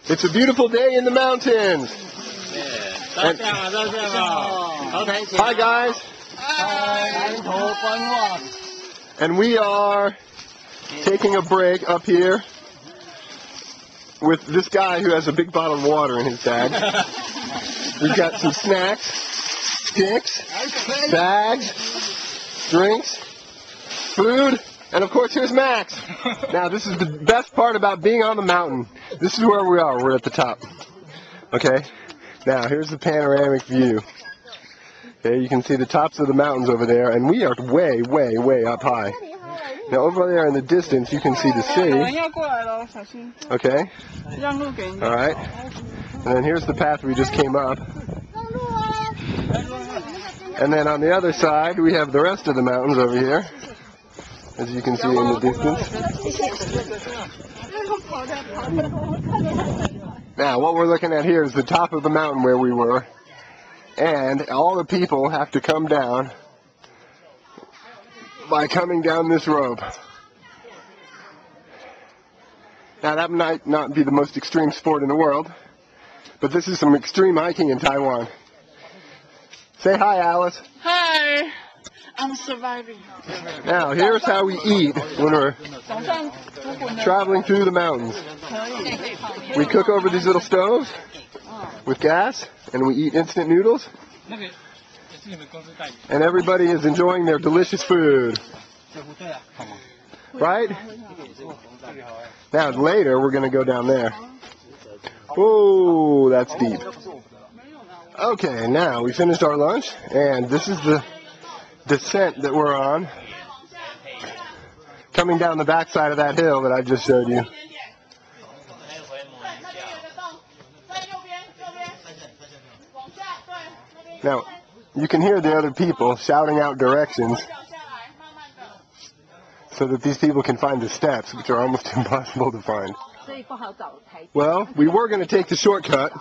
It's a beautiful day in the mountains. Hi guys. Hi. And we are taking a break up here with this guy who has a big bottle of water in his bag. We've got some snacks, sticks, bags, drinks, food, and of course here's Max. Now this is the best part about being on the mountain. This is where we are. We're at the top. Okay? Now here's the panoramic view. Okay, you can see the tops of the mountains over there, and we are way, way, way up high. Now over there in the distance you can see the city. Okay? Alright. And then here's the path we just came up. And then on the other side we have the rest of the mountains over here, as you can see in the distance. Now what we're looking at here is the top of the mountain where we were, and all the people have to come down by coming down this rope. Now that might not be the most extreme sport in the world, but this is some extreme hiking in Taiwan. Say hi, Alice. Hi. I'm surviving. Now, here's how we eat when we're traveling through the mountains. We cook over these little stoves with gas, and we eat instant noodles. And everybody is enjoying their delicious food. Right? Now, later, we're going to go down there. Oh, that's deep. Okay, now we finished our lunch, and this is the descent that we're on, coming down the backside of that hill that I just showed you. Now, you can hear the other people shouting out directions so that these people can find the steps, which are almost impossible to find. Well, we were going to take the shortcut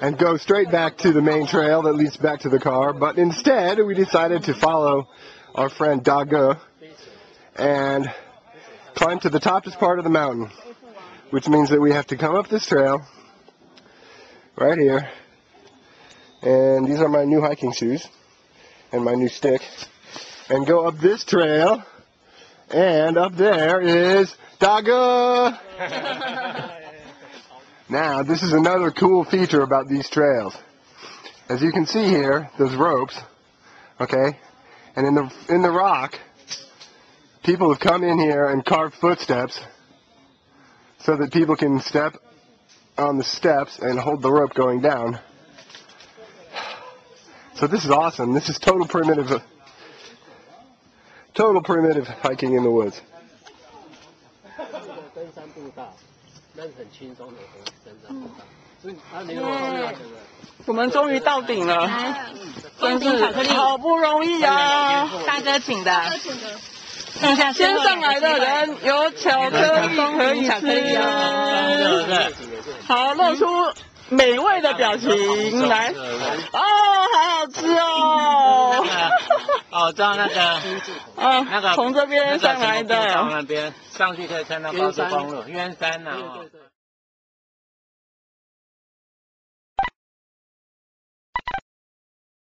and go straight back to the main trail that leads back to the car, but instead we decided to follow our friend Dage and climb to the toppest part of the mountain, which means that we have to come up this trail right here, and these are my new hiking shoes and my new stick, and go up this trail, and up there is Dage! Now, this is another cool feature about these trails. As you can see here, those ropes, okay, and in the rock, people have come in here and carved footsteps so that people can step on the steps and hold the rope going down. So this is awesome. This is total primitive hiking in the woods. 我们终于到顶了，真是好不容易啊！大哥请的，先上来的人有巧克力可以吃，好，露出美味的表情来，哦，好好吃哦！哦，照那个，从这边上来的，从那边上去可以看到高速公路，鸳山啊。